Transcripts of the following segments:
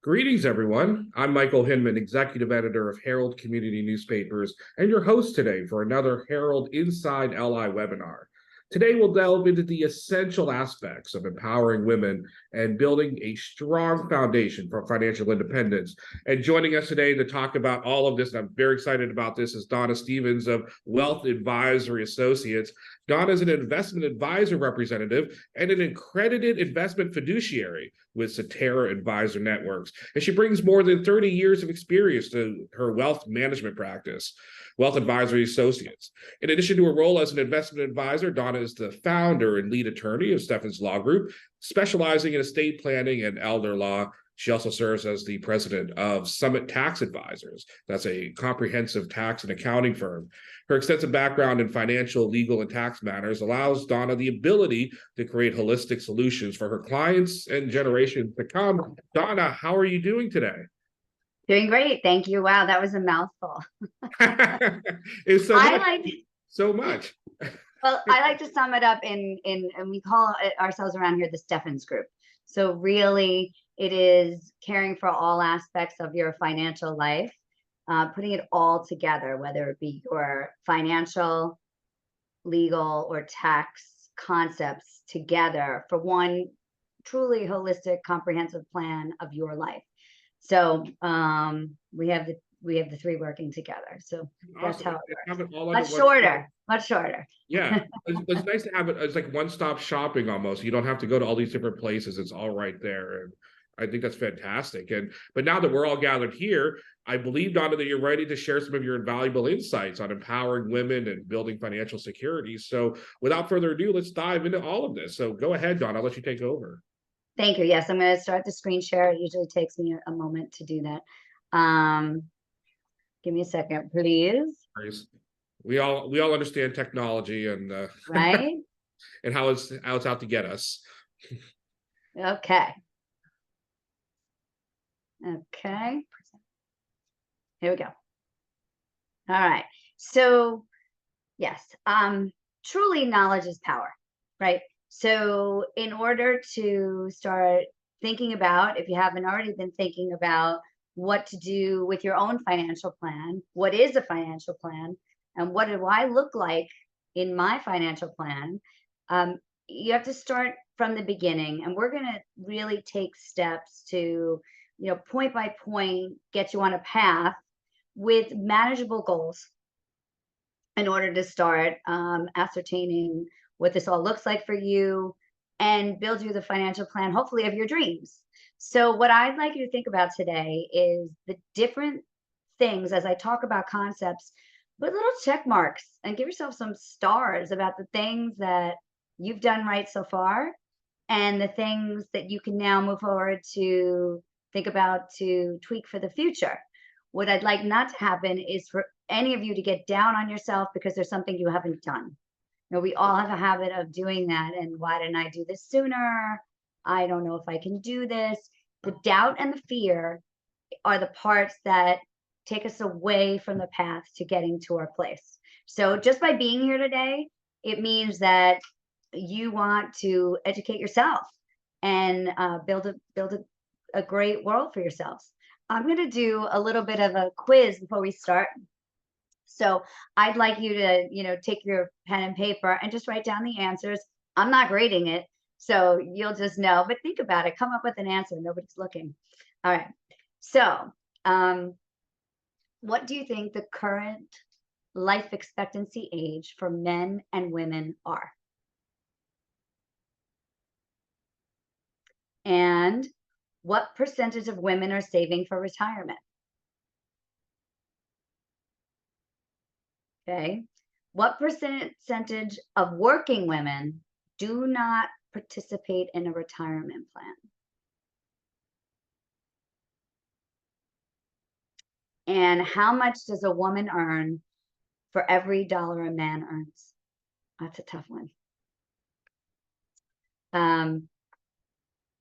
Greetings, everyone. I'm Michael Hinman, Executive Editor of Herald Community Newspapers, and your host today for another Herald InsideLI webinar. Today, we'll delve into the essential aspects of empowering women and building a strong foundation for financial independence. And joining us today to talk about all of this, and I'm very excited about this, is Donna Stefans of Wealth Advisory Associates. Donna is an investment advisor representative and an accredited investment fiduciary with Cetera Advisor Networks. And she brings more than 30 years of experience to her wealth management practice, Wealth Advisory Associates. In addition to her role as an investment advisor, Donna is the founder and lead attorney of Stefans Law Group, specializing in estate planning and elder law. She also serves as the president of Summit Tax Advisors. That's a comprehensive tax and accounting firm. Her extensive background in financial, legal, and tax matters allows Donna the ability to create holistic solutions for her clients and generations to come. Donna, how are you doing today? Doing great. Thank you. Wow, that was a mouthful. It's so much. Well, I like to sum it up and we call it ourselves around here the Stefans Group. So really, it is caring for all aspects of your financial life, putting it all together, whether it be your financial, legal, or tax concepts together for one truly holistic, comprehensive plan of your life. So we have the three working together. So that's how it works. Much shorter. Yeah, it's nice to have it as like one-stop shopping almost. You don't have to go to all these different places. It's all right there. And I think that's fantastic. But now that we're all gathered here, I believe, Donna, that you're ready to share some of your invaluable insights on empowering women and building financial security. So without further ado, let's dive into all of this. So go ahead, Donna, I'll let you take over. Thank you. Yes, I'm going to start the screen share. It usually takes me a moment to do that. Give me a second, please. We all understand technology and right, and how it's out to get us. Okay. Here we go. All right. So yes, truly knowledge is power, right? So in order to start thinking about, if you haven't already been thinking about what to do with your own financial plan, what is a financial plan, and what do I look like in my financial plan, you have to start from the beginning. And we're going to really take steps to, point by point, get you on a path with manageable goals in order to start ascertaining what this all looks like for you and build you the financial plan, hopefully, of your dreams. So what I'd like you to think about today is the different things as I talk about concepts, put little check marks and give yourself some stars about the things that you've done right so far and the things that you can now move forward to think about to tweak for the future. What I'd like not to happen is for any of you to get down on yourself because there's something you haven't done. We all have a habit of doing that. And why didn't I do this sooner? I don't know if I can do this. The doubt and the fear are the parts that take us away from the path to getting to our place. So just by being here today, it means that you want to educate yourself and build a great world for yourselves. I'm going to do a little bit of a quiz before we start. So I'd like you to, take your pen and paper and just write down the answers. I'm not grading it, so you'll just know, but think about it. Come up with an answer. Nobody's looking. All right. So what do you think the current life expectancy age for men and women are? And what percentage of women are saving for retirement? Okay. What percentage of working women do not participate in a retirement plan? And how much does a woman earn for every dollar a man earns? That's a tough one.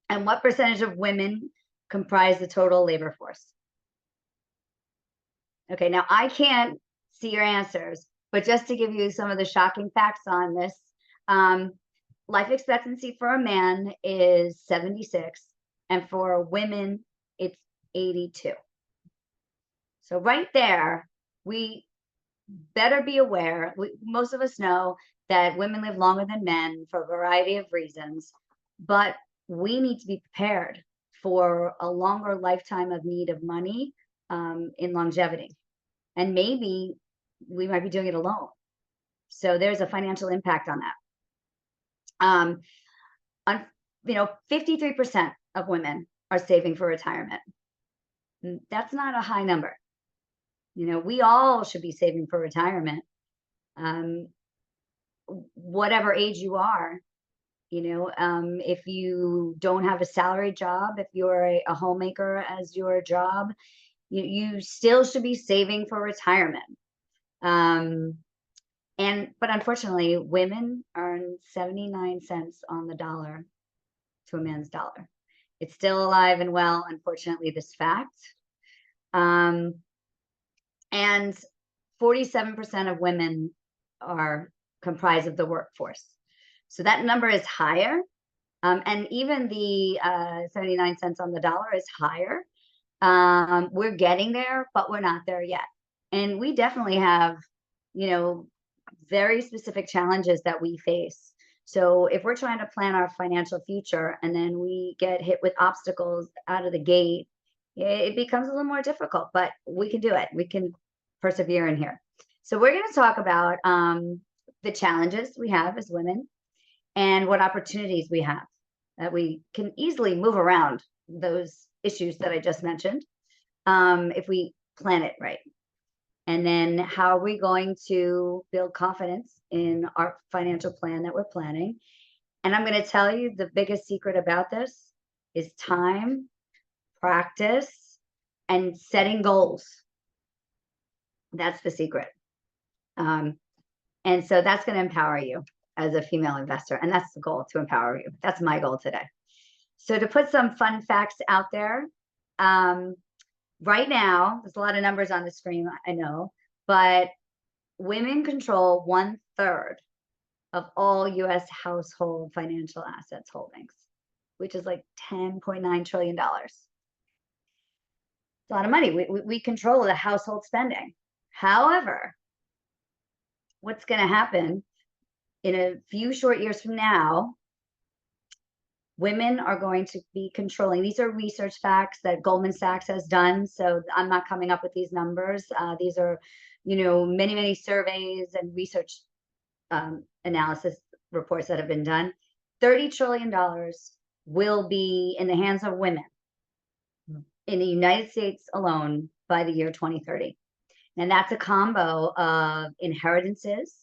And what percentage of women comprise the total labor force? Okay, now I can't see your answers, but just to give you some of the shocking facts on this, life expectancy for a man is 76, and for women, it's 82. So right there, we better be aware. Most of us know that women live longer than men for a variety of reasons, but we need to be prepared for a longer lifetime of need of money in longevity. And maybe we might be doing it alone. So there's a financial impact on that. 53% of women are saving for retirement. That's not a high number. We all should be saving for retirement. Whatever age you are, if you don't have a salary job, if you're a homemaker as your job, you still should be saving for retirement. But unfortunately, women earn 79 cents on the dollar to a man's dollar. It's still alive and well, unfortunately, this fact. And 47% of women are comprised of the workforce. So that number is higher. And even the 79 cents on the dollar is higher. We're getting there, but we're not there yet. And we definitely have, very specific challenges that we face. So if we're trying to plan our financial future and then we get hit with obstacles out of the gate, it becomes a little more difficult, but we can do it. We can persevere in here. So we're going to talk about the challenges we have as women and what opportunities we have, that we can easily move around those issues that I just mentioned if we plan it right. And then how are we going to build confidence in our financial plan that we're planning? And I'm going to tell you the biggest secret about this is time, practice, and setting goals. That's the secret. And so that's going to empower you as a female investor. And that's the goal, to empower you. That's my goal today. So to put some fun facts out there, right now, there's a lot of numbers on the screen, I know, but women control 1/3 of all U.S. household financial assets holdings, which is like $10.9 trillion. It's a lot of money. We control the household spending. However, what's going to happen in a few short years from now, women are going to be controlling. These are research facts that Goldman Sachs has done. So I'm not coming up with these numbers. These are, many, many surveys and research analysis reports that have been done. $30 trillion will be in the hands of women in the United States alone by the year 2030. And that's a combo of inheritances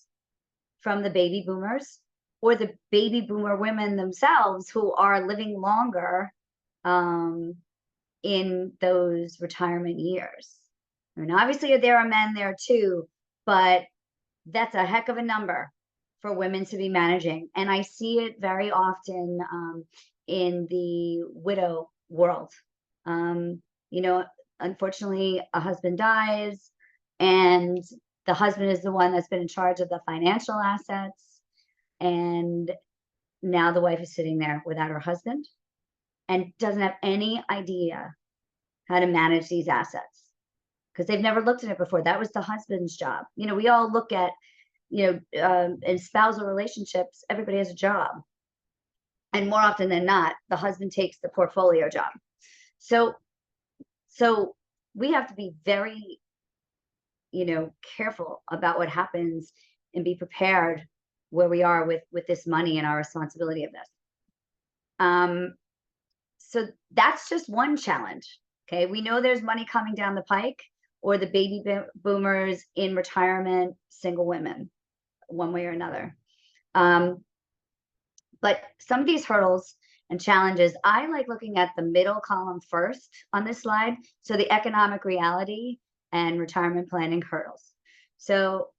from the baby boomers or the baby boomer women themselves who are living longer in those retirement years. I mean, obviously there are men there too, but that's a heck of a number for women to be managing. And I see it very often in the widow world. Unfortunately, a husband dies and the husband is the one that's been in charge of the financial assets. And now the wife is sitting there without her husband and doesn't have any idea how to manage these assets because they've never looked at it before. That was the husband's job. We all look at, in spousal relationships, everybody has a job. And more often than not, the husband takes the portfolio job. So we have to be very, careful about what happens and be prepared where we are with this money and our responsibility of this. So that's just one challenge. Okay, we know there's money coming down the pike, or the baby boomers in retirement, single women, one way or another. But some of these hurdles and challenges, I like looking at the middle column first on this slide. So the economic reality and retirement planning hurdles. So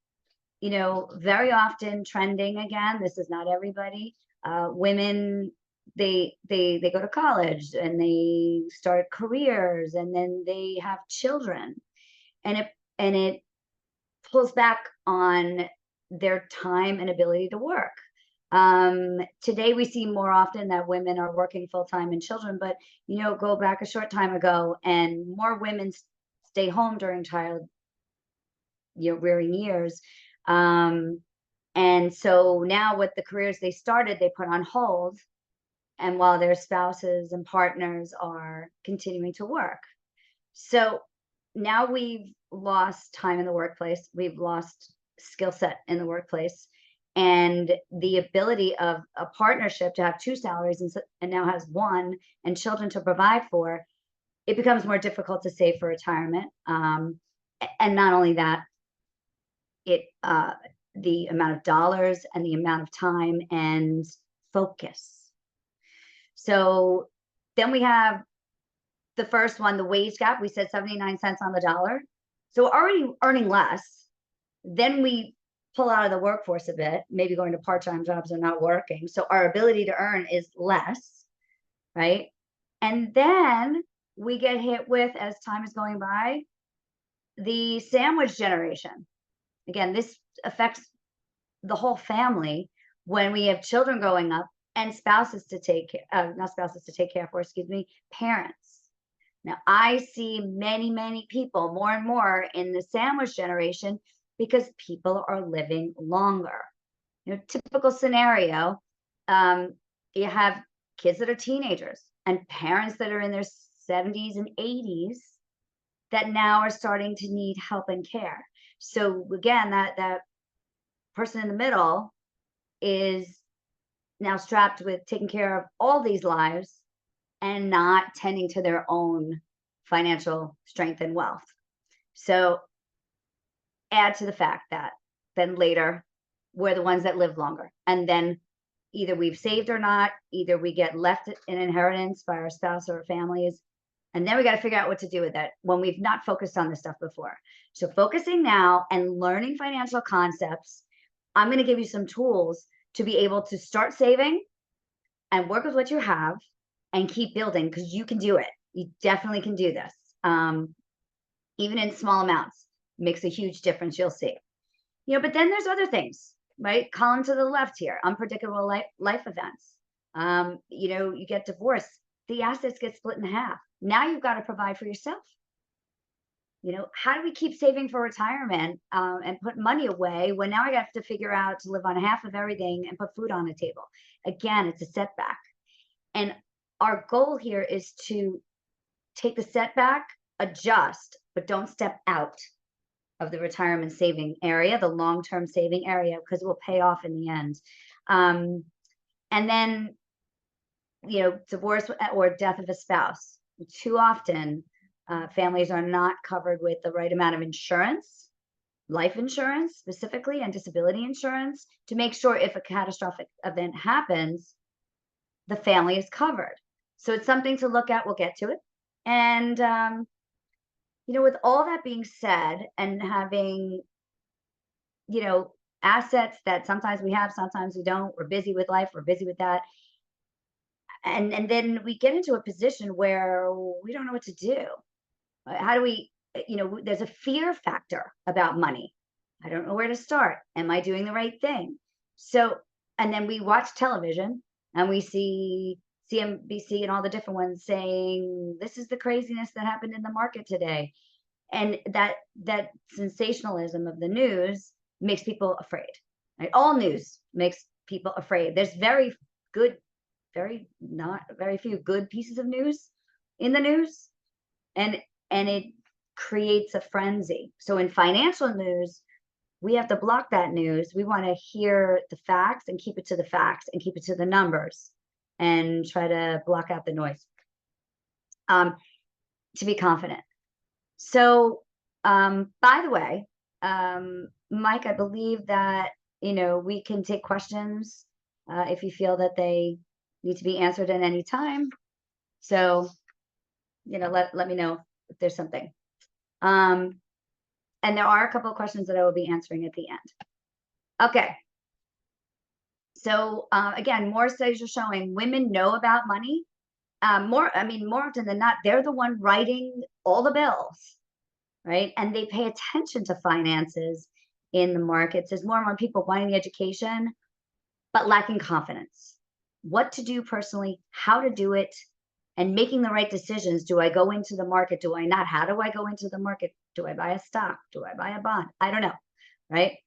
very often trending, again, this is not everybody, women, they go to college and they start careers and then they have children, and it pulls back on their time and ability to work. Today we see more often that women are working full-time and children, but go back a short time ago and more women stay home during child rearing years. And so now with the careers they started, they put on hold, and while their spouses and partners are continuing to work. So now we've lost time in the workplace. We've lost skill set in the workplace, and the ability of a partnership to have two salaries and now has one, and children to provide for. It becomes more difficult to save for retirement. And not only that, the amount of dollars and the amount of time and focus. So then we have the first one, the wage gap. We said 79 cents on the dollar. So already earning less. Then we pull out of the workforce a bit, maybe going to part-time jobs or not working. So our ability to earn is less, right? And then we get hit with, as time is going by, the sandwich generation. Again, this affects the whole family when we have children growing up and spouses to take care, not spouses to take care for, excuse me, parents. Now, I see many people, more and more, in the sandwich generation because people are living longer. Typical scenario, you have kids that are teenagers and parents that are in their 70s and 80s that now are starting to need help and care. So again, that person in the middle is now strapped with taking care of all these lives and not tending to their own financial strength and wealth. So add to the fact that then later we're the ones that live longer, and then either we've saved or not, either we get left in inheritance by our spouse or our families, and then we got to figure out what to do with that when we've not focused on this stuff before. So focusing now and learning financial concepts, I'm going to give you some tools to be able to start saving and work with what you have and keep building, because you can do it. You definitely can do this. Even in small amounts makes a huge difference. You'll see. But then there's other things, right? Column to the left here, unpredictable life events. You get divorced, the assets get split in half. Now you've got to provide for yourself. How do we keep saving for retirement and put money away when now I have to figure out to live on half of everything and put food on the table? Again, it's a setback. And our goal here is to take the setback, adjust, but don't step out of the retirement saving area, the long-term saving area, because it will pay off in the end. And then, divorce or death of a spouse. Too often, families are not covered with the right amount of insurance, life insurance specifically, and disability insurance to make sure if a catastrophic event happens, the family is covered. So it's something to look at. We'll get to it. And, with all that being said, and having, assets that sometimes we have, sometimes we don't, we're busy with life, we're busy with that. And then we get into a position where we don't know what to do. How do we, there's a fear factor about money. I don't know where to start. Am I doing the right thing? So, and then we watch television and we see CNBC and all the different ones saying, this is the craziness that happened in the market today. And that sensationalism of the news makes people afraid. Right? All news makes people afraid. There's very few good pieces of news in the news. And it creates a frenzy. So in financial news, we have to block that news. We want to hear the facts and keep it to the facts and keep it to the numbers and try to block out the noise to be confident. So, by the way, Mike, I believe that, we can take questions if you feel that they need to be answered at any time. So, let me know if there's something. And there are a couple of questions that I will be answering at the end. Okay. So again, more studies are showing women know about money. More often than not, they're the one writing all the bills, right? And they pay attention to finances in the markets. There's more and more people wanting the education. but lacking confidence. What to do personally, how to do it, and making the right decisions. Do I go into the market? Do I not? How do I go into the market? Do I buy a stock? Do I buy a bond? I don't know, right?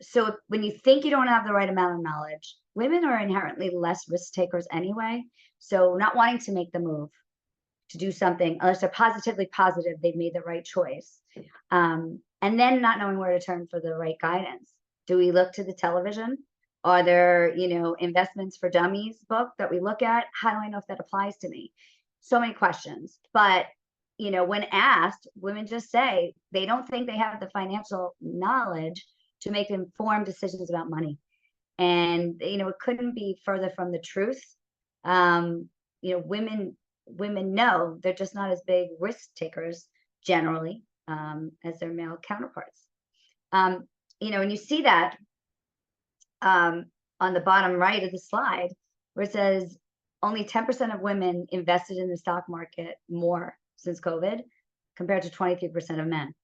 So when you think you don't have the right amount of knowledge, women are inherently less risk takers anyway. So not wanting to make the move to do something unless they're positively positive they've made the right choice, and then not knowing where to turn for the right guidance. Do we look to the television? Are there, investments for dummies book that we look at? How do I know if that applies to me? So many questions. But, when asked, women just say they don't think they have the financial knowledge to make informed decisions about money. And, it couldn't be further from the truth. Women know they're just not as big risk takers generally as their male counterparts. And you see that on the bottom right of the slide, where it says only 10% of women invested in the stock market more since COVID, compared to 23% of men.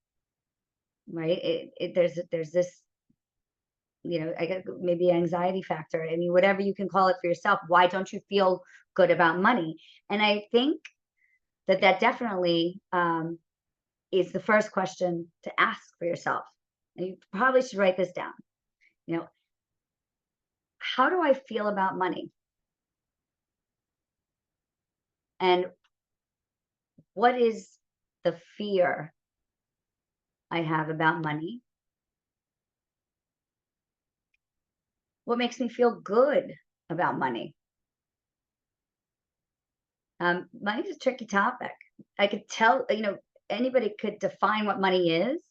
Right? There's this, I guess maybe anxiety factor. I mean, whatever you can call it for yourself. Why don't you feel good about money? And I think that definitely is the first question to ask for yourself. And you probably should write this down. How do I feel about money? And what is the fear I have about money? What makes me feel good about money? Money is a tricky topic. I could tell, anybody could define what money is,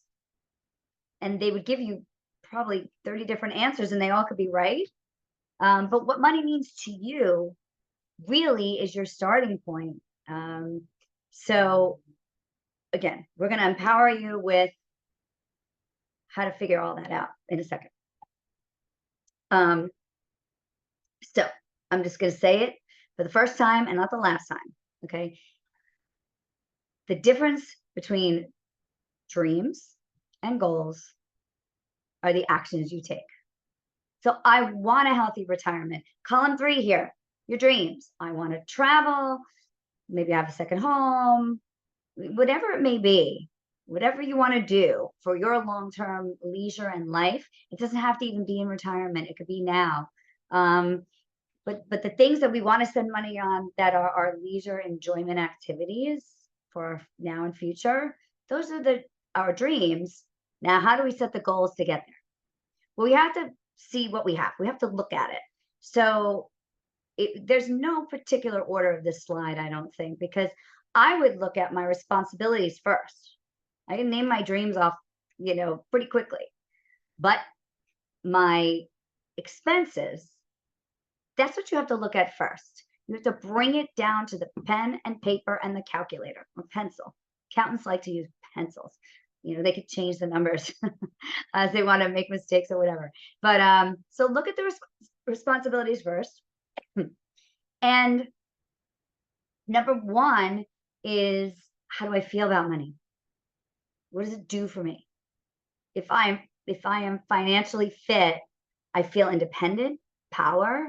and they would give you probably 30 different answers, and they all could be right. But what money means to you really is your starting point. So again, we're going to empower you with how to figure all that out in a second. So I'm just going to say it for the first time and not the last time. Okay. The difference between dreams and goals are the actions you take. So I want a healthy retirement. Column 3 here, your dreams. I want to travel, maybe have a second home, whatever it may be, whatever you want to do for your long-term leisure and life. It doesn't have to even be in retirement. It could be now. But the things that we want to spend money on that are our leisure enjoyment activities for now and future, those are our dreams. Now, how do we set the goals to get there? Well, we have to see what we have. We have to look at it. So there's no particular order of this slide, I don't think, because I would look at my responsibilities first. I can name my dreams off, pretty quickly, but my expenses, that's what you have to look at first. You have to bring it down to the pen and paper and the calculator or pencil. Accountants like to use pencils. They could change the numbers as they want to make mistakes or whatever. But so look at the responsibilities first. And number 1 is, how do I feel about money? What does it do for me? If I am financially fit, I feel independent, power,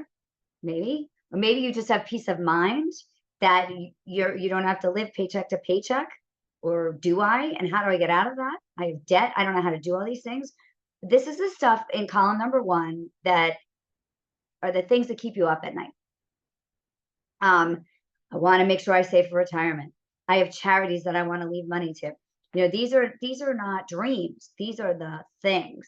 maybe, or maybe you just have peace of mind that you don't have to live paycheck to paycheck. Or do I? And how do I get out of that? I have debt. I don't know how to do all these things. This is the stuff in column number 1 that are the things that keep you up at night. I want to make sure I save for retirement. I have charities that I want to leave money to. These are not dreams. These are the things.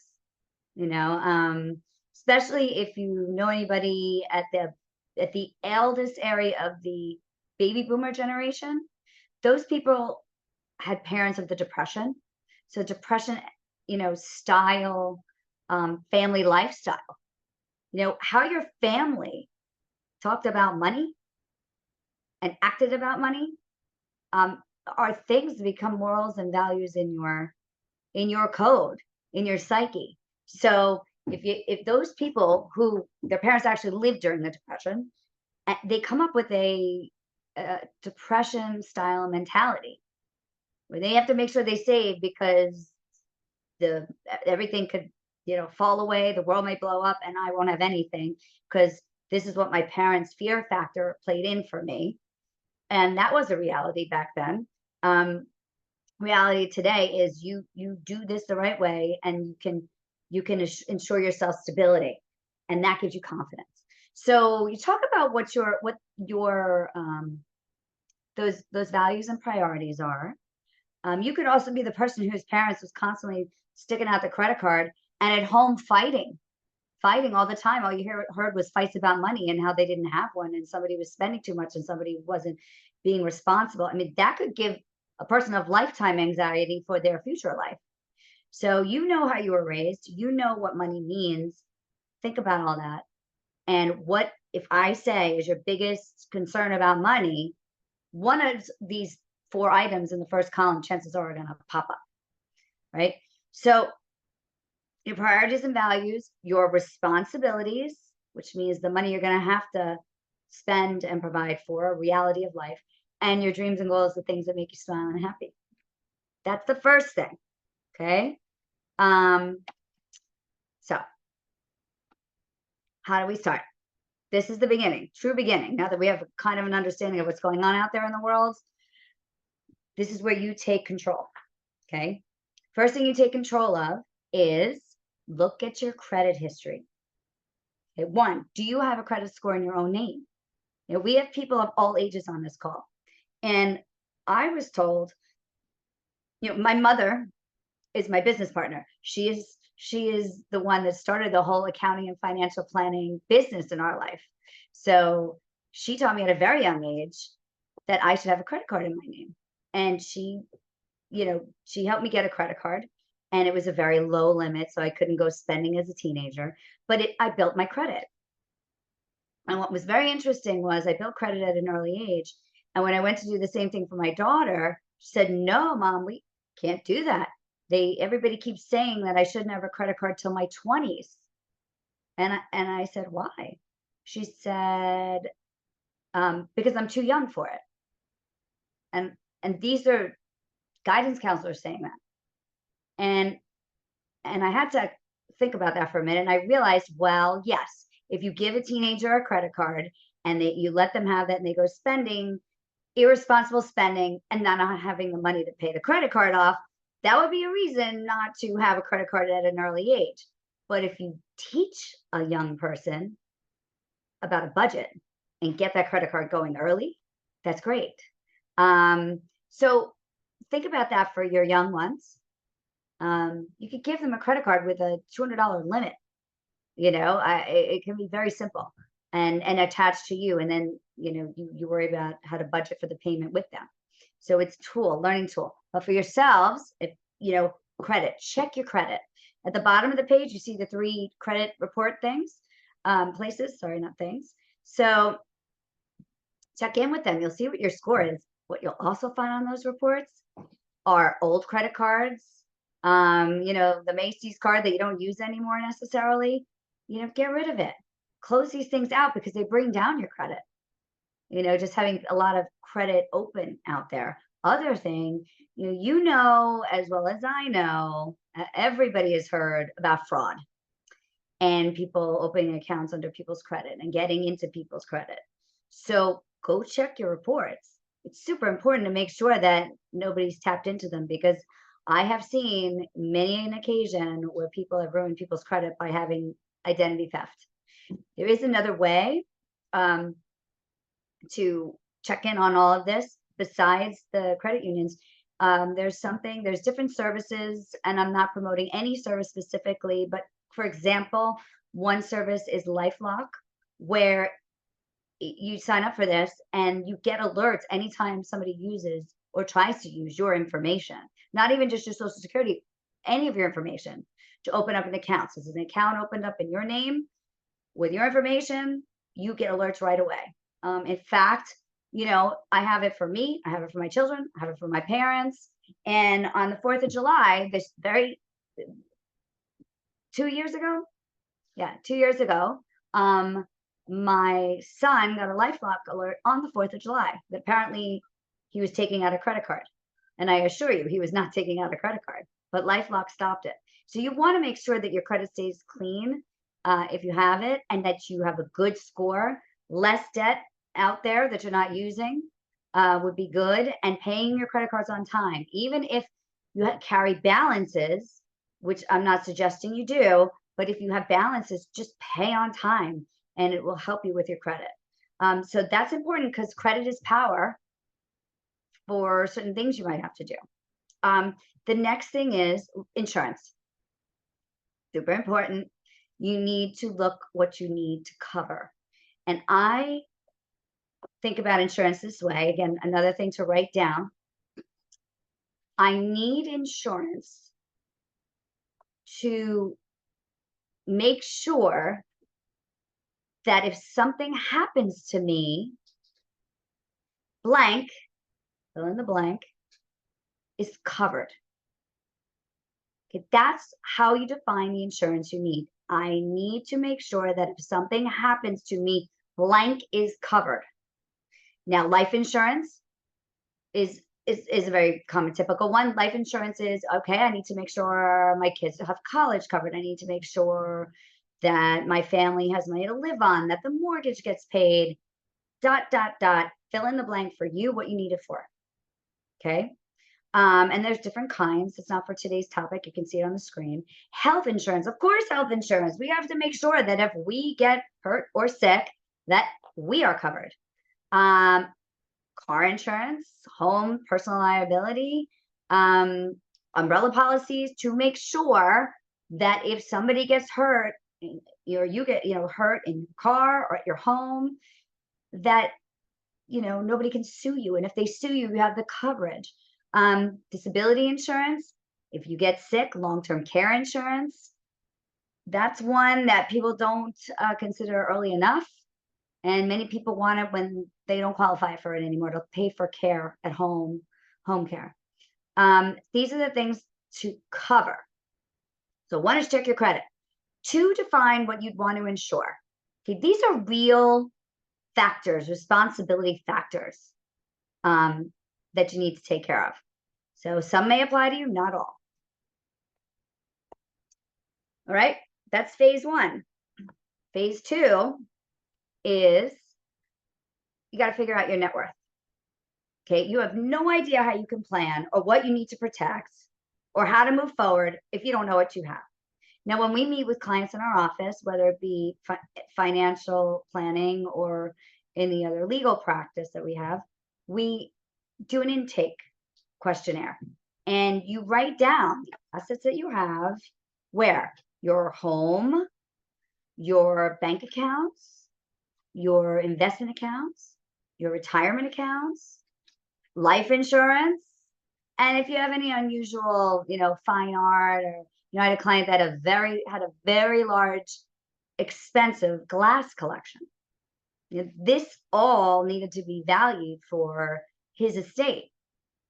Especially if you know anybody at the eldest area of the baby boomer generation. Those people had parents of the Depression. So Depression, style, family lifestyle. How your family talked about money and acted about money are things that become morals and values in your code, in your psyche. So if those people who their parents actually lived during the Depression, they come up with a Depression style mentality where they have to make sure they save because everything could fall away, the world may blow up, and I won't have anything, because this is what my parents' fear factor played in for me. And that was a reality back then. Reality today is you do this the right way, and you can ensure yourself stability, and that gives you confidence. So you talk about what your those values and priorities are. You could also be the person whose parents was constantly sticking out the credit card and at home fighting all the time. All you heard was fights about money and how they didn't have one, and somebody was spending too much and somebody wasn't being responsible. I mean, that could give a person of lifetime anxiety for their future life. So how you were raised, what money means. Think about all that. And what if I say is your biggest concern about money? One of these 4 items in the first column, chances are going to pop up, right? So your priorities and values, your responsibilities, which means the money you're going to have to spend and provide for, a reality of life, and your dreams and goals, the things that make you smile and happy. That's the first thing. Okay. So how do we start? This is the beginning, true beginning. Now that we have kind of an understanding of what's going on out there in the world, this is where you take control. Okay. First thing you take control of is look at your credit history. Okay. 1, do you have a credit score in your own name? We have people of all ages on this call. And I was told, my mother is my business partner. She is the one that started the whole accounting and financial planning business in our life. So she taught me at a very young age that I should have a credit card in my name. And she helped me get a credit card, and it was a very low limit, so I couldn't go spending as a teenager, but I built my credit. And what was very interesting was I built credit at an early age. And when I went to do the same thing for my daughter, she said, "No, Mom, we can't do that. Everybody keeps saying that I shouldn't have a credit card till my 20s." And I said, "Why?" She said, "Because I'm too young for it." And these are guidance counselors saying that. And I had to think about that for a minute. And I realized, well, yes, if you give a teenager a credit card and you let them have that and they go spending, irresponsible spending, and not having the money to pay the credit card off, that would be a reason not to have a credit card at an early age. But if you teach a young person about a budget and get that credit card going early, that's great. So think about that for your young ones. You could give them a credit card with a $200 limit. It can be very simple and attached to you. And then, you worry about how to budget for the payment with them. So it's learning tool. But for yourselves, if, credit, check your credit. At the bottom of the page, you see the 3 credit report things, places, sorry, not things. So check in with them. You'll see what your score is. What you'll also find on those reports are old credit cards, the Macy's card that you don't use anymore necessarily. Get rid of it. Close these things out because they bring down your credit. Just having a lot of credit open out there. Other thing, as well as I know, everybody has heard about fraud and people opening accounts under people's credit and getting into people's credit. So go check your reports. It's super important to make sure that nobody's tapped into them, because I have seen many an occasion where people have ruined people's credit by having identity theft. There is another way to check in on all of this besides the credit unions. There's different services, and I'm not promoting any service specifically, but for example, one service is LifeLock, where you sign up for this and you get alerts anytime somebody uses or tries to use your information, not even just your social security, any of your information, to open up an account. So there's an account opened up in your name with your information, you get alerts right away. In fact, I have it for me, I have it for my children, I have it for my parents. And on the 4th of July, 2 years ago, my son got a LifeLock alert on the 4th of July that apparently he was taking out a credit card. And I assure you, he was not taking out a credit card, but LifeLock stopped it. So you want to make sure that your credit stays clean if you have it, and that you have a good score. Less debt out there that you're not using would be good, and paying your credit cards on time. Even if you carry balances, which I'm not suggesting you do, but if you have balances, just pay on time and it will help you with your credit. So that's important because credit is power for certain things you might have to do. The next thing is insurance. Super important. You need to look what you need to cover. And I think about insurance this way. Again, another thing to write down. I need insurance to make sure that if something happens to me, blank, fill in the blank, is covered. Okay, that's how you define the insurance you need. I need to make sure that if something happens to me, blank is covered. Now, life insurance is a very common, typical one. Life insurance is, okay, I need to make sure my kids have college covered. I need to make sure that my family has money to live on, that the mortgage gets paid, ... Fill in the blank for you, what you need it for. Okay. And there's different kinds. It's not for today's topic. You can see it on the screen. Health insurance, of course, health insurance. We have to make sure that if we get hurt or sick, that we are covered. Car insurance, home, personal liability, umbrella policies, to make sure that if somebody gets hurt, or you get, hurt in your car or at your home, that, nobody can sue you. And if they sue you, you have the coverage. Disability insurance, if you get sick, long-term care insurance, that's one that people don't consider early enough. And many people want it when they don't qualify for it anymore, to pay for care at home, home care. These are the things to cover. So one is check your credit. Two, define what you'd want to insure. Okay, these are real factors, responsibility factors that you need to take care of. So some may apply to you, not all. All right, that's phase one. Phase two is you got to figure out your net worth. Okay, you have no idea how you can plan or what you need to protect or how to move forward if you don't know what you have. Now, when we meet with clients in our office, whether it be financial planning or any other legal practice that we have, we do an intake questionnaire, and you write down the assets that you have, where your home, your bank accounts, your investment accounts, your retirement accounts, life insurance, and if you have any unusual, fine art, or I had a client that had a very large, expensive glass collection. This all needed to be valued for his estate,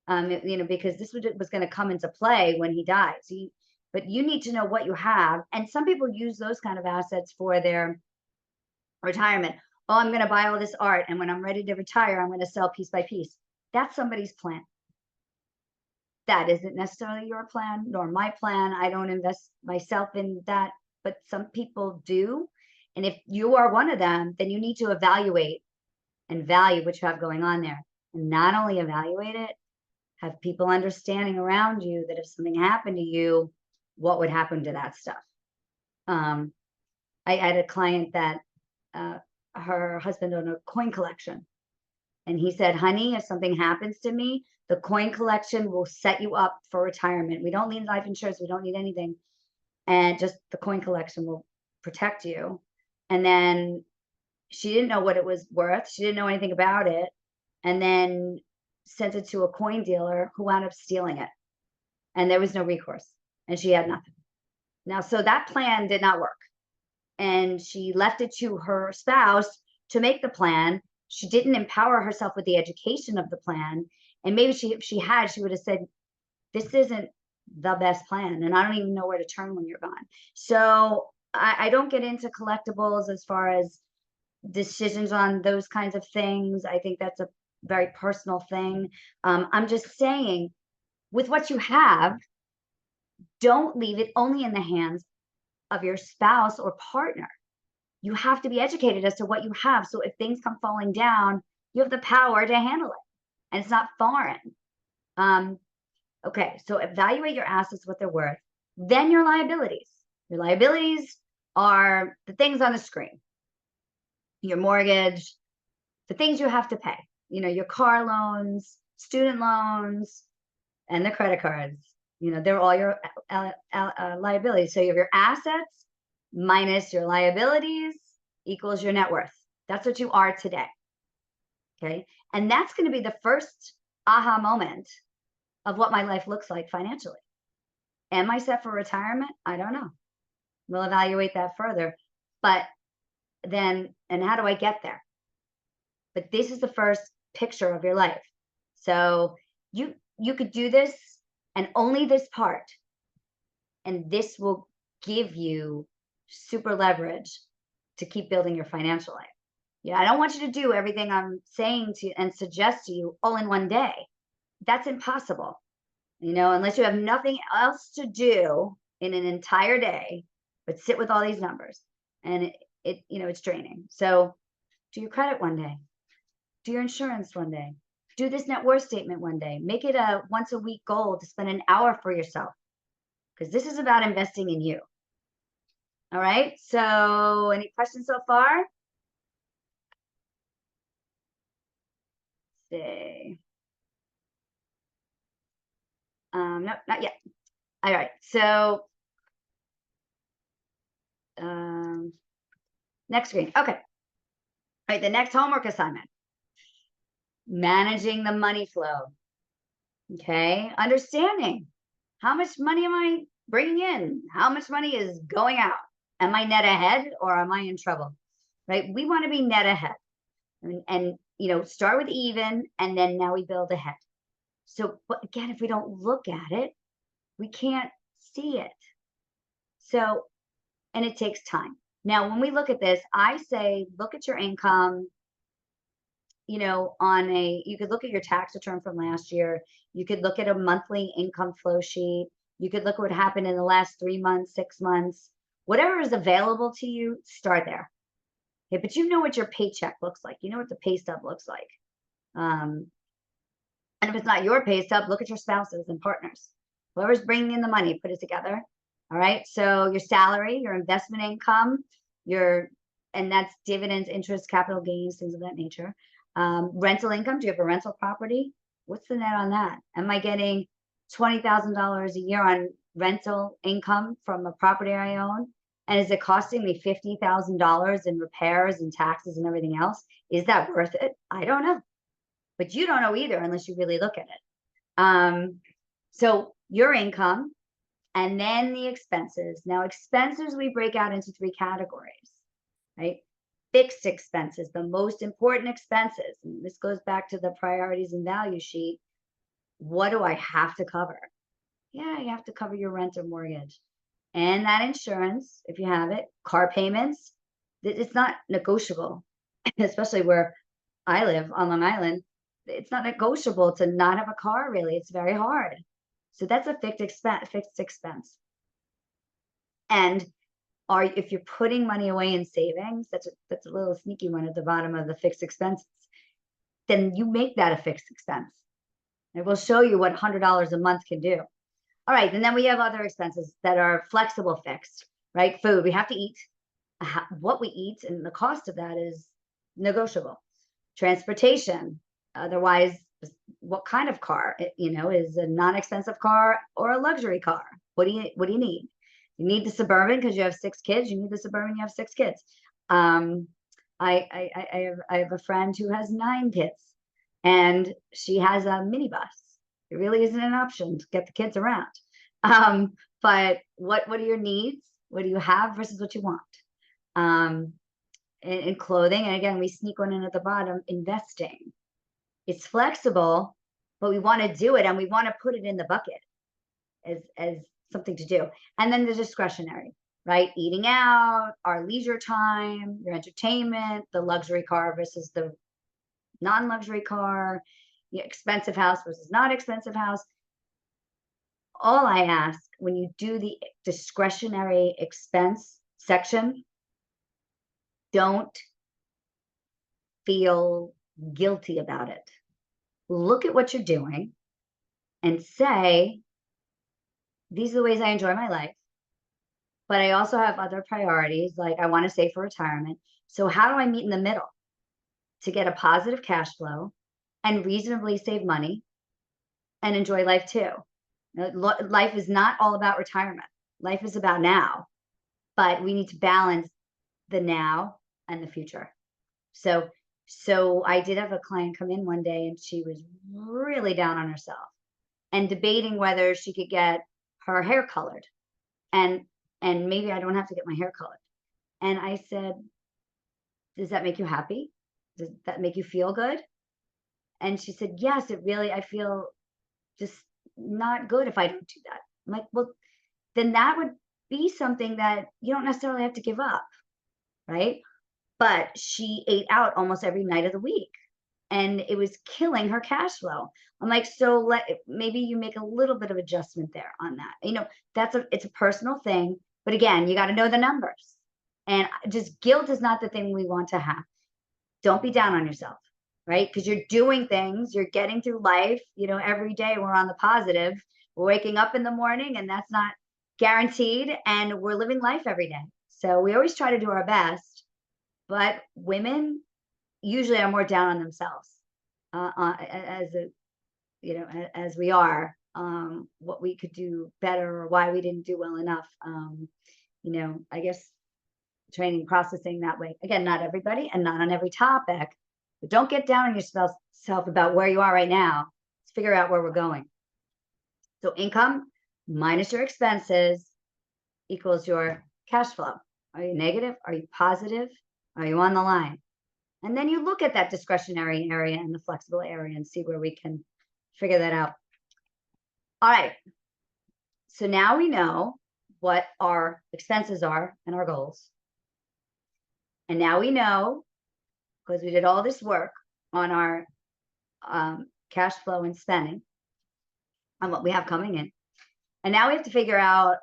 because this was going to come into play when he dies. But you need to know what you have, and some people use those kind of assets for their retirement. Oh, I'm going to buy all this art, and when I'm ready to retire, I'm going to sell piece by piece. That's somebody's plan. That isn't necessarily your plan, nor my plan. I don't invest myself in that, but some people do. And if you are one of them, then you need to evaluate and value what you have going on there. And not only evaluate it, have people understanding around you that if something happened to you, what would happen to that stuff. I had a client that her husband owned a coin collection. And he said, honey, if something happens to me, the coin collection will set you up for retirement. We don't need life insurance. We don't need anything. And just the coin collection will protect you. And then she didn't know what it was worth. She didn't know anything about it. And then sent it to a coin dealer who wound up stealing it. And there was no recourse. And she had nothing. Now, so that plan did not work. And she left it to her spouse to make the plan. She didn't empower herself with the education of the plan. And maybe if she had, she would have said, this isn't the best plan. And I don't even know where to turn when you're gone. So I don't get into collectibles as far as decisions on those kinds of things. I think that's a very personal thing. I'm just saying, with what you have, don't leave it only in the hands of your spouse or partner. You have to be educated as to what you have. So if things come falling down, you have the power to handle it, and it's not foreign. Okay, so evaluate your assets, what they're worth. Then your liabilities. Your liabilities are the things on the screen. Your mortgage, the things you have to pay. You know, your car loans, student loans, and the credit cards. You know, they're all your liabilities. So you have your assets minus your liabilities equals your net worth. That's what you are today. Okay. And that's going to be the first aha moment of what my life looks like financially. Am I set for retirement? I don't know. We'll evaluate that further. But then, and how do I get there? But this is the first picture of your life. So you could do this and only this part, and this will give you super leverage to keep building your financial life. Yeah, I don't want you to do everything I'm saying to you and suggest to you all in one day. That's impossible, you know, unless you have nothing else to do in an entire day but sit with all these numbers. And it you know, it's draining. So do your credit one day, do your insurance one day, do this net worth statement one day, make it a once a week goal to spend an hour for yourself, because this is about investing in you. All right, so any questions so far? Let's see. No, not yet. All right, so next screen. Okay. All right, the next homework assignment. Managing the money flow. Okay, understanding how much money am I bringing in? How much money is going out? Am I net ahead or am I in trouble? Right? We want to be net ahead. And you know, start with even, and then now we build ahead. So, but again, if we don't look at it, we can't see it. So, and it takes time. Now, when we look at this, I say, look at your income, you know, you could look at your tax return from last year. You could look at a monthly income flow sheet. You could look at what happened in the last 3 months, 6 months, whatever is available to you, start there. Okay, but you know what your paycheck looks like. You know what the pay stub looks like. And if it's not your pay stub, look at your spouses and partners. Whoever's bringing in the money, put it together. All right. So your salary, your investment income, and that's dividends, interest, capital gains, things of that nature. Rental income. Do you have a rental property? What's the net on that? Am I getting $20,000 a year on rental income from a property I own? And is it costing me $50,000 in repairs and taxes and everything else? Is that worth it? I don't know. But you don't know either unless you really look at it. So your income and then the expenses. Now, expenses we break out into 3 categories, right? Fixed expenses, the most important expenses. And this goes back to the priorities and value sheet. What do I have to cover? Yeah, you have to cover your rent or mortgage. And that insurance, if you have it, car payments, it's not negotiable, especially where I live on Long Island. It's not negotiable to not have a car, really. It's very hard. So that's a fixed expense. And if you're putting money away in savings, that's a little sneaky one at the bottom of the fixed expenses, then you make that a fixed expense. And we'll show you what $100 a month can do. All right, and then we have other expenses that are flexible fixed, right? Food, we have to eat. What we eat and the cost of that is negotiable. Transportation, otherwise, what kind of car, you know, is a non-expensive have or a luxury car? What do you need? You need the Suburban because you have 6 kids. You need the Suburban, you have 6 kids. I have a friend who has 9 kids, and she has a minibus. It really isn't an option to get the kids around. But what are your needs? What do you have versus what you want? In clothing, and again, we sneak one in at the bottom, investing. It's flexible, but we want to do it and we want to put it in the bucket as something to do. And then the discretionary, right? Eating out, our leisure time, your entertainment, the luxury car versus the non-luxury car, the expensive house versus not expensive house. all I ask when you do the discretionary expense section, don't feel guilty about it. Look at what you're doing and say, these are the ways I enjoy my life, but I also have other priorities, like I want to save for retirement. So how do I meet in the middle to get a positive cash flow and reasonably save money and enjoy life too? Life is not all about retirement. Life is about now, but we need to balance the now and the future. So I did have a client come in one day and she was really down on herself and debating whether she could get her hair colored. And maybe I don't have to get my hair colored. And I said, does that make you happy? Does that make you feel good? And she said, yes, it really, I feel just not good if I don't do that. I'm like, well, then that would be something that you don't necessarily have to give up, right? But she ate out almost every night of the week and it was killing her cash flow. I'm like, so maybe you make a little bit of adjustment there on that. You know, it's a personal thing, but again, you got to know the numbers. And just guilt is not the thing we want to have. Don't be down on yourself, right? Because you're doing things, you're getting through life, you know, every day we're on the positive. We're waking up in the morning and that's not guaranteed, and we're living life every day. So we always try to do our best, but women usually are more down on themselves as we are, what we could do better or why we didn't do well enough. I guess training, processing that way. Again, not everybody and not on every topic, but don't get down on yourself about where you are right now. Let's figure out where we're going. So income minus your expenses equals your cash flow. Are you negative? Are you positive? Are you on the line? And then you look at that discretionary area and the flexible area and see where we can figure that out. All right. So now we know what our expenses are and our goals. And now we know, because we did all this work on our cash flow and spending, on what we have coming in. And now we have to figure out,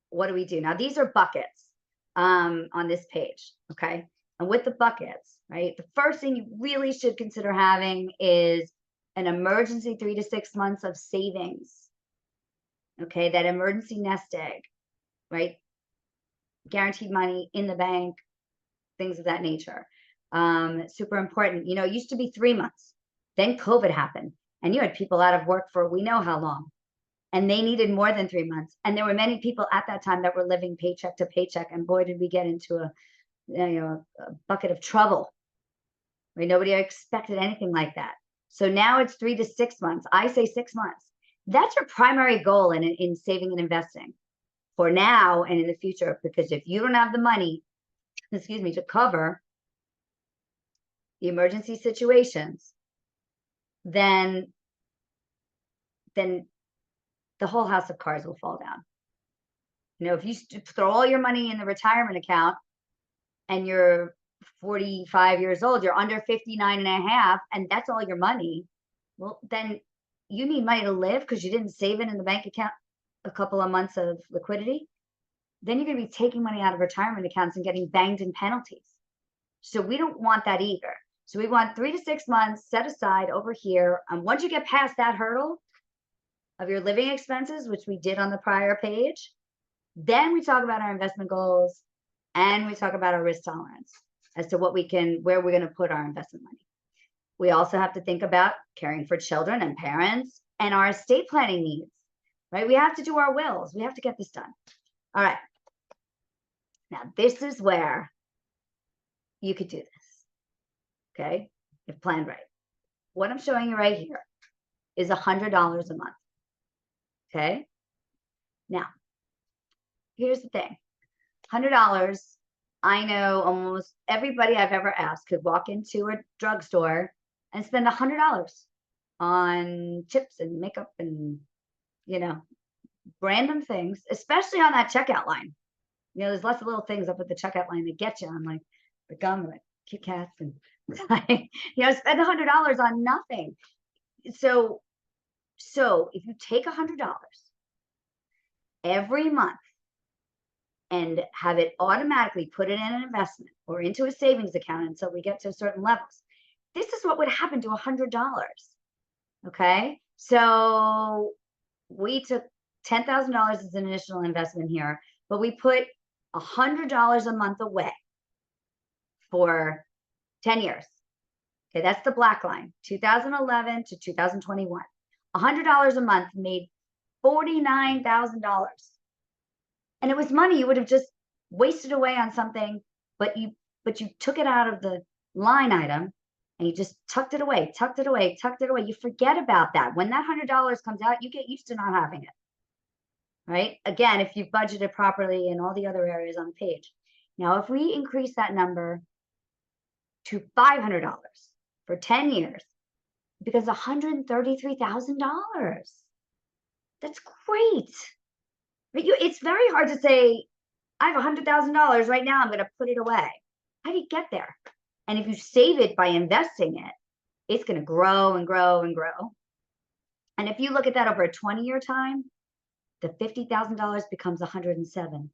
what do we do? Now, these are buckets on this page, okay? And with the buckets, right, the first thing you really should consider having is an emergency 3 to 6 months of savings, okay? That emergency nest egg, right? Guaranteed money in the bank, things of that nature. Super important. You know, it used to be 3 months. Then COVID happened and you had people out of work for we know how long. And they needed more than 3 months. And there were many people at that time that were living paycheck to paycheck. And boy, did we get into a bucket of trouble. Right? Nobody expected anything like that. So now it's 3 to 6 months. I say 6 months. That's your primary goal in saving and investing for now and in the future. Because if you don't have the money, to cover the emergency situations, then the whole house of cards will fall down. You know, if you throw all your money in the retirement account and you're 45 years old, you're under 59 and a half, and that's all your money, well, then you need money to live because you didn't save it in the bank account a couple of months of liquidity. Then you're going to be taking money out of retirement accounts and getting banged in penalties. So we don't want that either. So we want 3 to 6 months set aside over here. And once you get past that hurdle of your living expenses, which we did on the prior page, then we talk about our investment goals and we talk about our risk tolerance as to where we're going to put our investment money. We also have to think about caring for children and parents and our estate planning needs, right? We have to do our wills. We have to get this done. All right. Now, this is where you could do this, okay? If planned right. What I'm showing you right here is $100 a month, okay? Now, here's the thing. $100, I know almost everybody I've ever asked could walk into a drugstore and spend $100 on chips and makeup and, random things, especially on that checkout line. There's lots of little things up at the checkout line that get you on, like the gum, like Kit Kats, and spend $100 on nothing. So if you take $100 every month and have it automatically put it in an investment or into a savings account until we get to certain levels, this is what would happen to $100. Okay. So we took $10,000 as an initial investment here, but we put $100 a month away for 10 years. Okay, that's the black line, 2011 to 2021. $100 a month made $49,000. And it was money you would have just wasted away on something, but you took it out of the line item and you just tucked it away, tucked it away, tucked it away. You forget about that. When that $100 comes out, you get used to not having it. Right? Again, if you've budgeted properly in all the other areas on the page. Now, if we increase that number to $500 for 10 years, because $133,000. That's great. But it's very hard to say, I have $100,000 right now, I'm going to put it away. How do you get there? And if you save it by investing it, it's going to grow and grow and grow. And if you look at that over a 20-year time, the $50,000 becomes 107,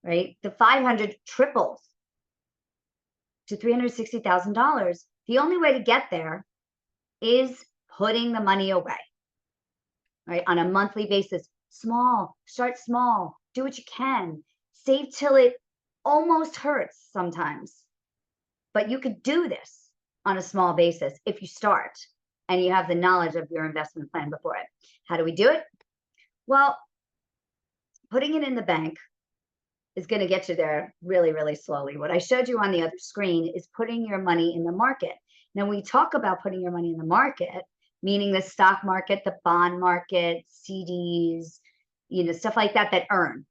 right? The 500 triples to $360,000. The only way to get there is putting the money away, right? On a monthly basis. Small, start small, do what you can, save till it almost hurts sometimes. But you could do this on a small basis if you start and you have the knowledge of your investment plan before it. How do we do it? Well, putting it in the bank is going to get you there really, really slowly. What I showed you on the other screen is putting your money in the market. Now, we talk about putting your money in the market, meaning the stock market, the bond market, CDs, stuff like that that earn.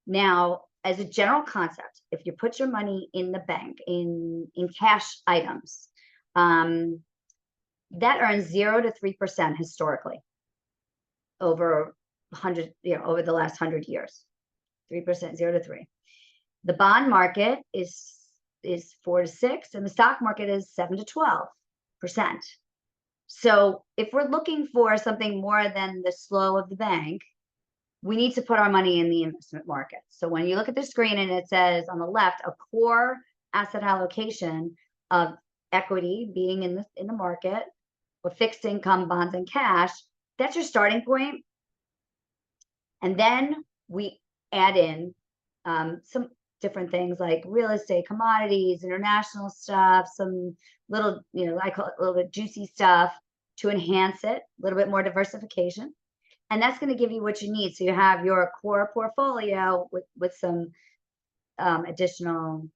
Now, as a general concept, if you put your money in the bank, in cash items, that earns 0 to 3% historically over 100, over the last 100 years. 3%, 0 to 3. The bond market is 4 to 6, and the stock market is 7 to 12%. So if we're looking for something more than the slow of the bank, we need to put our money in the investment market. So when you look at the screen and it says on the left, a core asset allocation of equity being in the market, or fixed income, bonds, and cash, that's your starting point. And then we add in some different things like real estate, commodities, international stuff, some little, I call it a little bit juicy stuff to enhance it, a little bit more diversification. And that's going to give you what you need. So you have your core portfolio with some additional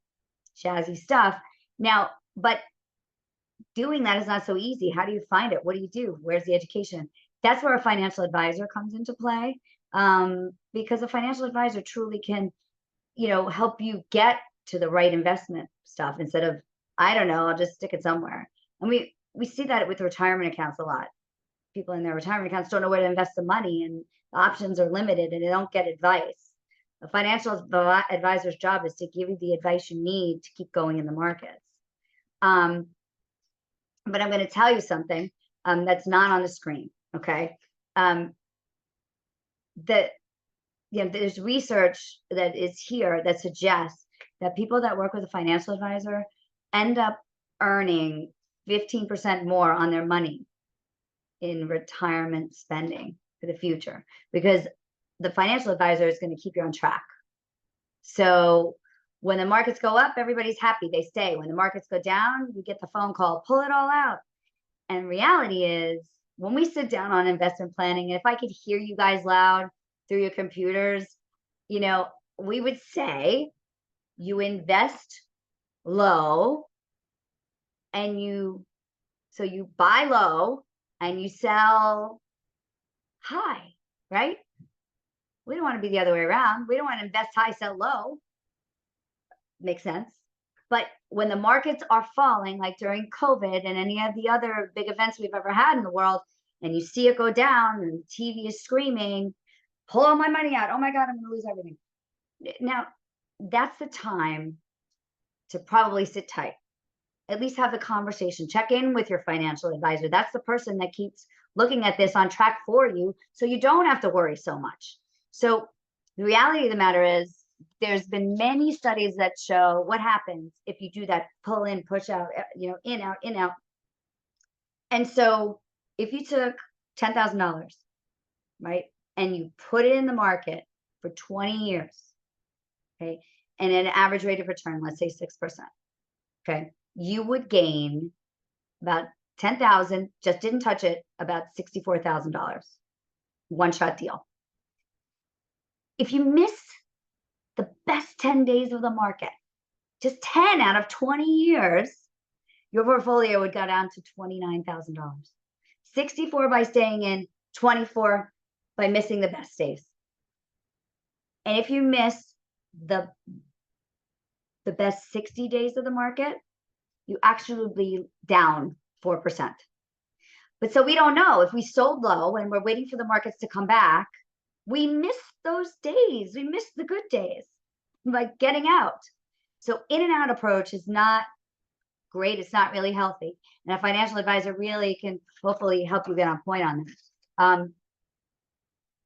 jazzy stuff. Now, but doing that is not so easy. How do you find it? What do you do? Where's the education? That's where a financial advisor comes into play, because a financial advisor truly can, help you get to the right investment stuff instead of, I don't know, I'll just stick it somewhere. And we see that with retirement accounts a lot. People in their retirement accounts don't know where to invest the money, and the options are limited and they don't get advice. A financial advisor's job is to give you the advice you need to keep going in the markets. But I'm going to tell you something that's not on the screen. Okay. There's research that is here that suggests that people that work with a financial advisor end up earning 15% more on their money in retirement spending for the future, because the financial advisor is going to keep you on track. So when the markets go up, everybody's happy, they stay. When the markets go down, you get the phone call, pull it all out. And reality is, when we sit down on investment planning, and if I could hear you guys loud through your computers, we would say you invest low and you buy low and you sell high, right? We don't want to be the other way around. We don't want to invest high, sell low. Makes sense. But when the markets are falling, like during COVID and any of the other big events we've ever had in the world, and you see it go down and TV is screaming, pull all my money out. Oh my God, I'm going to lose everything. Now, that's the time to probably sit tight. At least have the conversation. Check in with your financial advisor. That's the person that keeps looking at this on track for you, so you don't have to worry so much. So the reality of the matter is there's been many studies that show what happens if you do that pull in, push out, in, out, in, out. And so if you took $10,000, right, and you put it in the market for 20 years, okay, and at an average rate of return, let's say 6%, okay, you would gain about 10,000, just didn't touch it, about $64,000, one shot deal. If you miss the best 10 days of the market, just 10 out of 20 years, your portfolio would go down to $29,000. 64 by staying in, 24 by missing the best days. And if you miss the best 60 days of the market, you actually would be down 4%. But so we don't know if we sold low and we're waiting for the markets to come back, we miss those days. We miss the good days, like getting out. So in and out approach is not great. It's not really healthy. And a financial advisor really can hopefully help you get on point on this.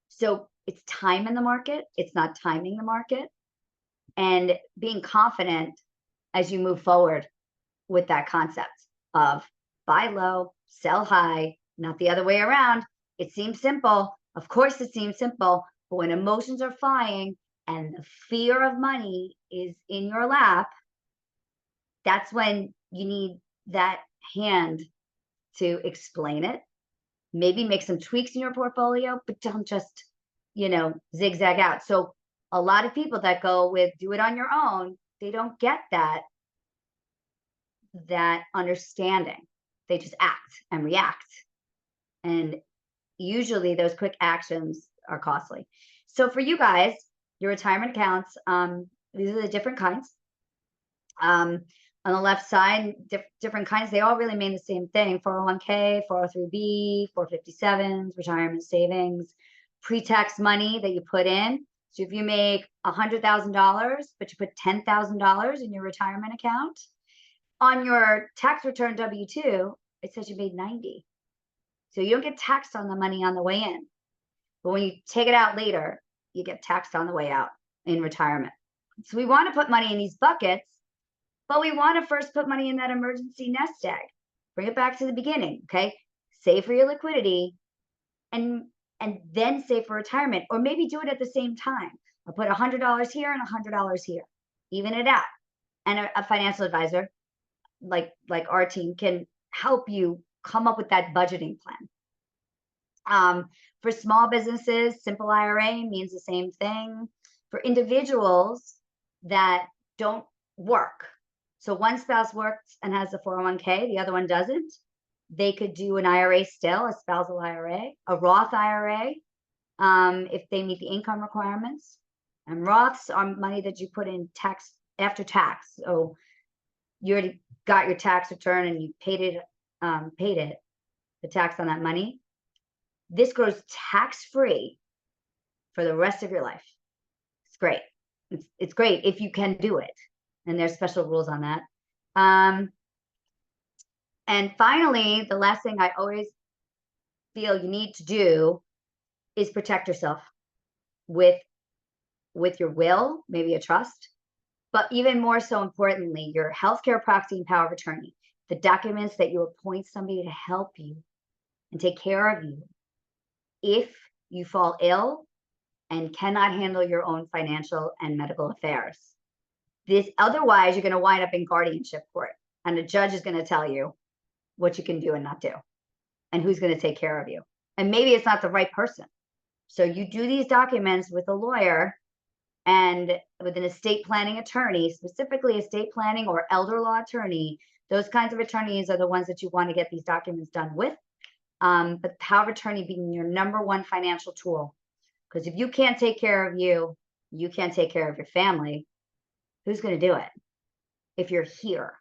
So it's time in the market. It's not timing the market. And being confident as you move forward with that concept of buy low, sell high, not the other way around. It seems simple. Of course it seems simple, but when emotions are flying and the fear of money is in your lap, that's when you need that hand to explain it. Maybe make some tweaks in your portfolio, but don't just, zigzag out. So a lot of people that go with do it on your own, they don't get that understanding. They just act and react. And usually those quick actions are costly. So for you guys, your retirement accounts, these are the different kinds. On the left side, different kinds, they all really mean the same thing: 401k, 403b, 457s, retirement savings, pre-tax money that you put in. So if you make $100,000, but you put $10,000 in your retirement account, on your tax return W-2, it says you made 90. So you don't get taxed on the money on the way in. But when you take it out later, you get taxed on the way out in retirement. So we want to put money in these buckets, but we want to first put money in that emergency nest egg. Bring it back to the beginning, okay? Save for your liquidity and then save for retirement, or maybe do it at the same time. I'll put $100 here and $100 here. Even it out. And a financial advisor like our team can help you come up with that budgeting plan. For small businesses, simple IRA means the same thing. For individuals that don't work, so one spouse works and has a 401k, the other one doesn't, they could do an IRA still, a spousal IRA, a Roth IRA, if they meet the income requirements. And Roths are money that you put in tax after tax. So you already got your tax return and you paid it, the tax on that money. This grows tax-free for the rest of your life. It's great. It's great if you can do it. And there's special rules on that. And finally, the last thing I always feel you need to do is protect yourself with your will, maybe a trust, but even more so importantly, your healthcare proxy and power of attorney, the documents that you appoint somebody to help you and take care of you if you fall ill and cannot handle your own financial and medical affairs. Otherwise, you're going to wind up in guardianship court, and the judge is going to tell you what you can do and not do, and who's going to take care of you. And maybe it's not the right person. So you do these documents with a lawyer and with an estate planning attorney, specifically estate planning or elder law attorney. Those kinds of attorneys are the ones that you want to get these documents done with. But power of attorney being your number one financial tool. Because if you can't take care of you, you can't take care of your family. Who's going to do it if you're here?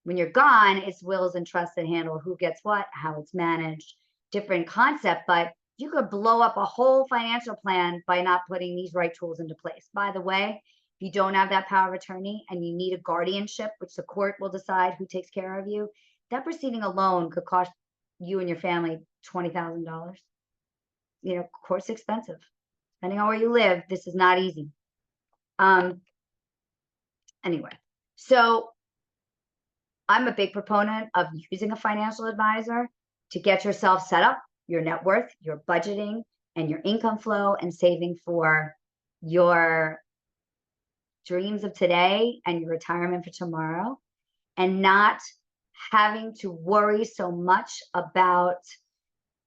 When you're gone, it's wills and trusts that handle who gets what, how it's managed, different concept, but you could blow up a whole financial plan by not putting these right tools into place. By the way, if you don't have that power of attorney and you need a guardianship, which the court will decide who takes care of you, that proceeding alone could cost you and your family $20,000. Court's expensive. depending on where you live, this is not easy. Anyway, so I'm a big proponent of using a financial advisor to get yourself set up, your net worth, your budgeting, and your income flow, and saving for your dreams of today and your retirement for tomorrow, and not having to worry so much about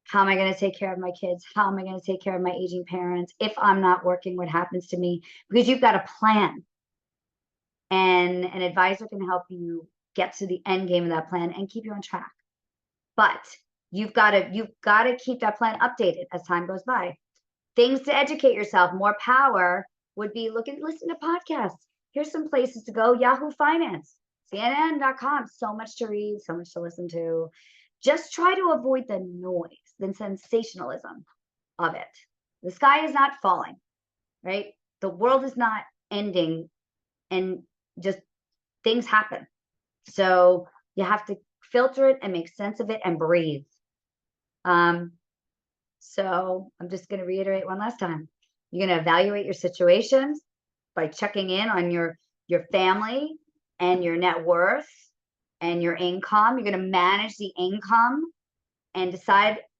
how am I going to take care of my kids? How am I going to take care of my aging parents? If I'm not working, what happens to me? Because you've got a plan, and an advisor can help you get to the end game of that plan and keep you on track. But you've got to keep that plan updated as time goes by. Things to educate yourself, more power would be listen to podcasts. Here's some places to go. Yahoo Finance, CNN.com, so much to read, so much to listen to. Just try to avoid the noise, the sensationalism of it. The sky is not falling, right? The world is not ending, and just things happen. So you have to filter it and make sense of it and breathe. So I'm just going to reiterate one last time. You're going to evaluate your situations by checking in on your family and your net worth and your income. You're going to manage the income and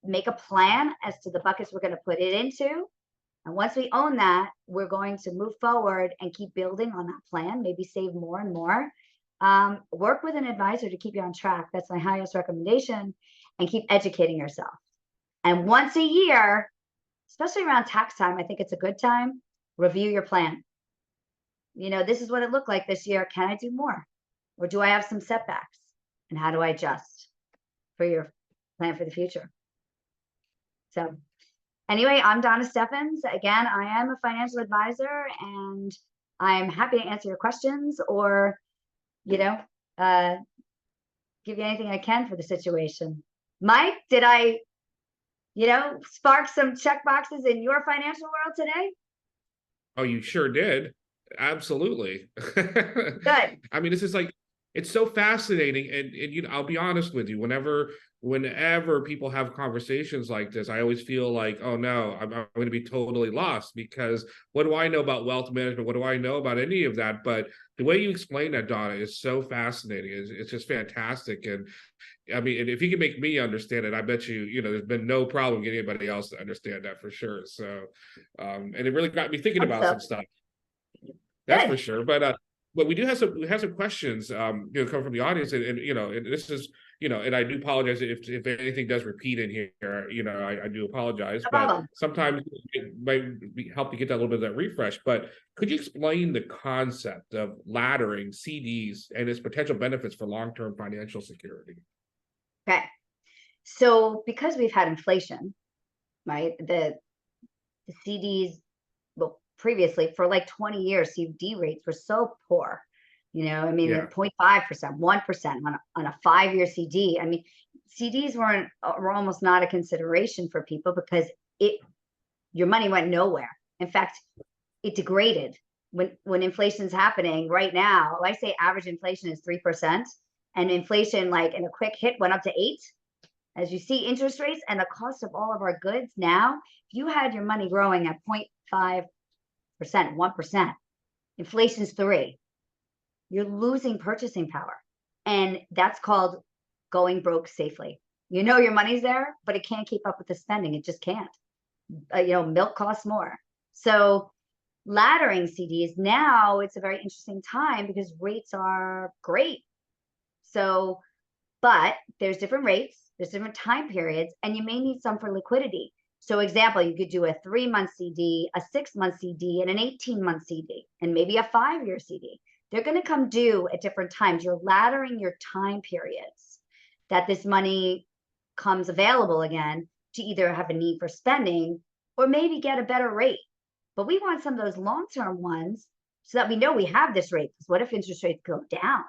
make a plan as to the buckets we're going to put it into. And once we own that, we're going to move forward and keep building on that plan, maybe save more and more. Work with an advisor to keep you on track. That's my highest recommendation. And keep educating yourself. And once a year, especially around tax time, I think it's a good time, review your plan. This is what it looked like this year. Can I do more? Or do I have some setbacks? And how do I adjust for your plan for the future? So anyway, I'm Donna Stefans. Again, I am a financial advisor, and I'm happy to answer your questions or, give you anything I can for the situation. Mike, did I, spark some check boxes in your financial world today? Oh, you sure did. Absolutely. Good. I mean, this is it's so fascinating. And I'll be honest with you, whenever people have conversations like this, I always feel like, oh no, I'm going to be totally lost, because what do I know about wealth management? What do I know about any of that? But the way you explain that, Donna, is so fascinating. It's just fantastic. And I mean, and if you can make me understand it, I bet you, there's been no problem getting anybody else to understand that for sure. So, and it really got me thinking about some stuff. That's for sure. But we have some questions, come from the audience, and and this is, and I do apologize if anything does repeat in here. I do apologize, but sometimes it might help to get that little bit of that refresh. But could you explain the concept of laddering CDs and its potential benefits for long-term financial security? Okay. So because we've had inflation, right? The CDs, well, previously for like 20 years, CD rates were so poor. I mean, 0.5%, 1% on a 5-year CD. I mean, CDs were almost not a consideration for people because your money went nowhere. In fact, it degraded when inflation's happening right now. I say average inflation is 3%, and inflation, like in a quick hit, went up to 8%. As you see, interest rates and the cost of all of our goods now, if you had your money growing at 0.5%, 1%, inflation's 3%. You're losing purchasing power. And that's called going broke safely. Your money's there, but it can't keep up with the spending. It just can't. Milk costs more. So laddering CDs, now it's a very interesting time because rates are great. So, but there's different rates, there's different time periods, and you may need some for liquidity. So example, you could do a 3-month CD, a 6-month CD, and an 18-month CD, and maybe a 5-year CD. They're going to come due at different times. You're laddering your time periods that this money comes available again to either have a need for spending or maybe get a better rate. But we want some of those long-term ones so that we know we have this rate. Because what if interest rates go down?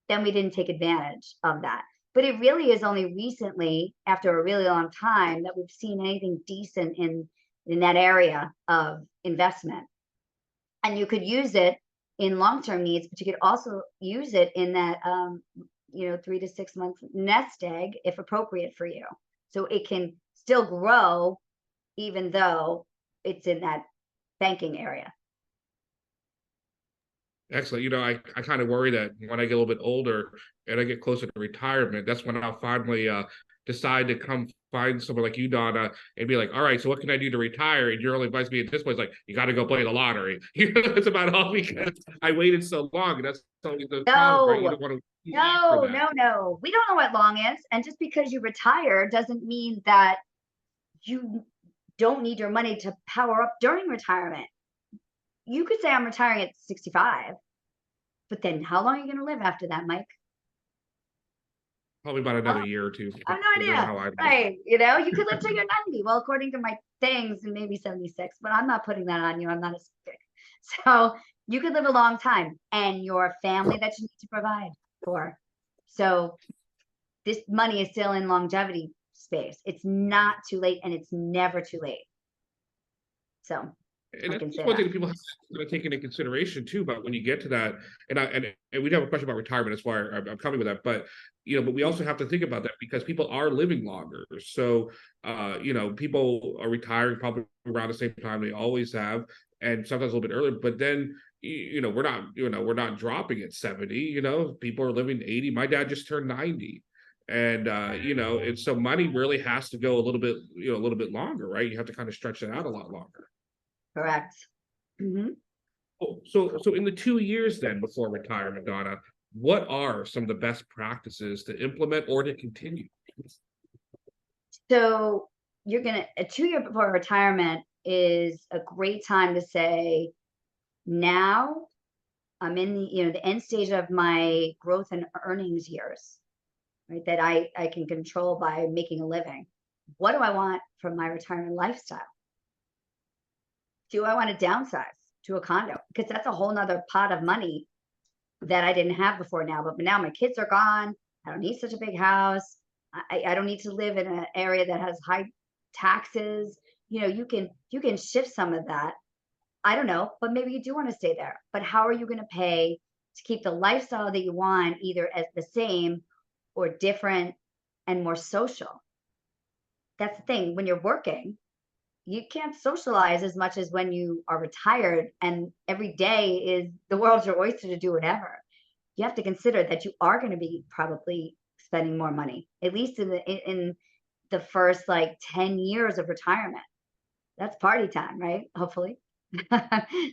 Then we didn't take advantage of that. But it really is only recently, after a really long time, that we've seen anything decent in that area of investment. And you could use it in long-term needs, but you could also use it in that 3 to 6 month nest egg if appropriate for you. So it can still grow even though it's in that banking area. Excellent. I kind of worry that when I get a little bit older and I get closer to retirement, that's when I'll finally decide to come find someone like you, Donna, and be like, all right, so what can I do to retire? And your only advice me at this point is like, you got to go play the lottery. That's about all, because I waited so long, and that's only the problem, right? You don't want to. No. We don't know what long is. And just because you retire doesn't mean that you don't need your money to power up during retirement. You could say I'm retiring at 65, but then how long are you going to live after that, Mike? Probably about another year or two. I have no idea. Right. You could live till you're 90. Well, according to my things, and maybe 76, but I'm not putting that on you. I'm not a specific. So you could live a long time, and your family that you need to provide for. So this money is still in longevity space. It's not too late, and it's never too late. So and that's one thing that people have to take into consideration too, about when you get to that. And we have a question about retirement. That's why I'm coming with that. But but we also have to think about that, because people are living longer. So people are retiring probably around the same time they always have, and sometimes a little bit earlier. But then we're not dropping at 70. People are living 80. My dad just turned 90. And and so money really has to go a little bit longer, right? You have to kind of stretch it out a lot longer. Correct. Mm-hmm. So in the 2 years then before retirement, Donna, what are some of the best practices to implement or to continue? So a 2 year before retirement is a great time to say, now I'm in the end stage of my growth and earnings years, right? That I can control by making a living. What do I want from my retirement lifestyle? Do I want to downsize to a condo? Because that's a whole nother pot of money that I didn't have before now. But now my kids are gone. I don't need such a big house. I don't need to live in an area that has high taxes. You can shift some of that. I don't know, but maybe you do want to stay there. But how are you going to pay to keep the lifestyle that you want either as the same or different and more social? That's the thing. When you're working, you can't socialize as much as when you are retired, and every day is the world's your oyster to do whatever. You have to consider that you are going to be probably spending more money, at least in the first 10 years of retirement. That's party time, right? Hopefully.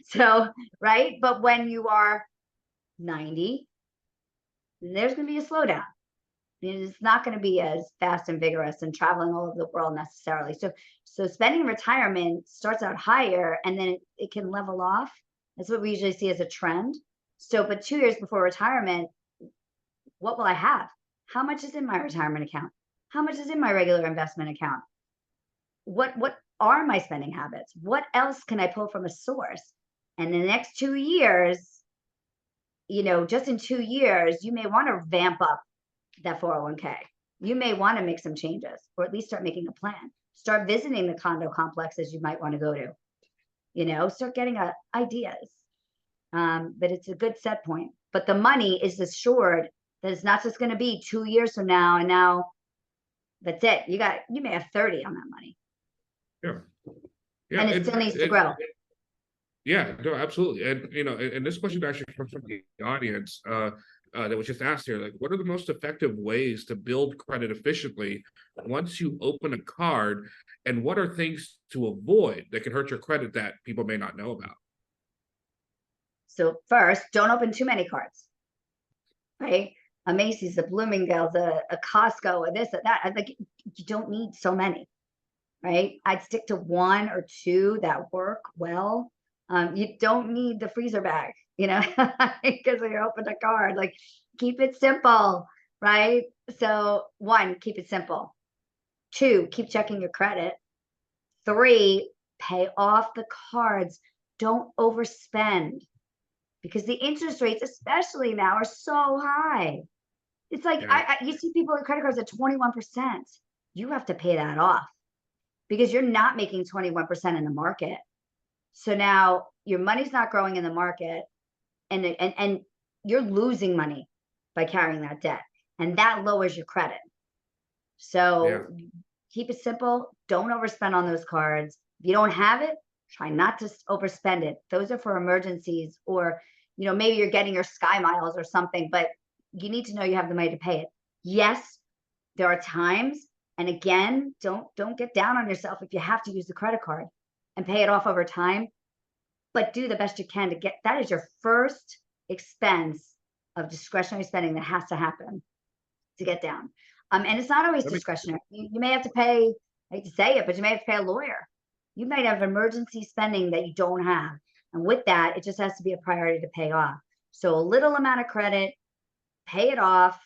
So, right. But when you are 90, there's going to be a slowdown. It's not going to be as fast and vigorous and traveling all over the world necessarily. So spending in retirement starts out higher, and then it can level off. That's what we usually see as a trend. So, but 2 years before retirement, what will I have? How much is in my retirement account? How much is in my regular investment account? What are my spending habits? What else can I pull from a source? And in the next 2 years, just in 2 years, you may want to vamp up that 401k. You may want to make some changes, or at least start making a plan. Start visiting the condo complexes you might want to go to. Start getting ideas. But it's a good set point. But the money is assured that it's not just going to be 2 years from now, and now that's it. You may have 30 on that money. Yeah. And it still needs to grow. Yeah, no, absolutely. And and this question actually comes from the audience that was just asked here. Like, what are the most effective ways to build credit efficiently once you open a card, and what are things to avoid that can hurt your credit that people may not know about? So first, don't open too many cards, right? A Macy's, a Bloomingdale's, a Costco, a this, a that. You don't need so many, right? I'd stick to 1 or 2 that work well. You don't need the freezer bag, because when you open a card, keep it simple, right? So 1, keep it simple. 2, keep checking your credit. 3, pay off the cards. Don't overspend, because the interest rates, especially now, are so high. It's you see people with credit cards at 21%. You have to pay that off, because you're not making 21% in the market. So now your money's not growing in the market, and you're losing money by carrying that debt, and that lowers your credit. So keep it simple. Don't overspend on those cards. If you don't have it, Try not to overspend it. Those are for emergencies, or, maybe you're getting your Sky Miles or something, but you need to know you have the money to pay it. Yes, there are times, and again, don't get down on yourself if you have to use the credit card and pay it off over time, but do the best you can to get, that is your first expense of discretionary spending that has to happen to get down. And it's not always discretionary. You may have to pay, I hate to say it, but you may have to pay a lawyer. You might have emergency spending that you don't have. And with that, it just has to be a priority to pay off. So a little amount of credit, pay it off,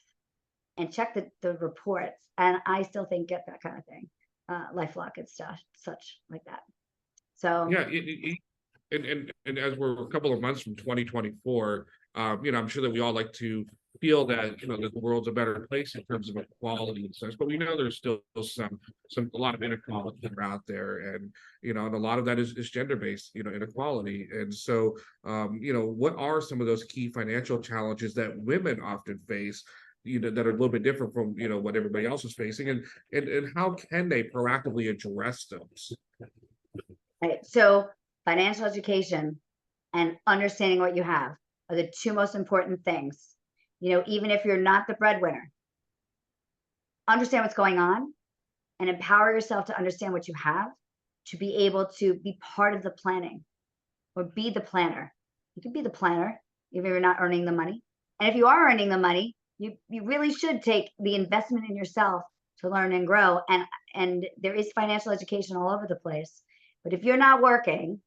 and check the reports. And I still think get that kind of thing, LifeLock and stuff, such like that. So yeah, and as we're a couple of months from 2024, I'm sure that we all like to feel that that the world's a better place in terms of equality and such, but we know there's still a lot of inequality that are out there, and and a lot of that is gender-based inequality. And so what are some of those key financial challenges that women often face that are a little bit different from what everybody else is facing, and how can they proactively address those? Right. So financial education and understanding what you have are the two most important things. Even if you're not the breadwinner, understand what's going on and empower yourself to understand what you have, to be able to be part of the planning or be the planner. You can be the planner even if you're not earning the money. And if you are earning the money, you really should take the investment in yourself to learn and grow. And there is financial education all over the place. But if you're not working,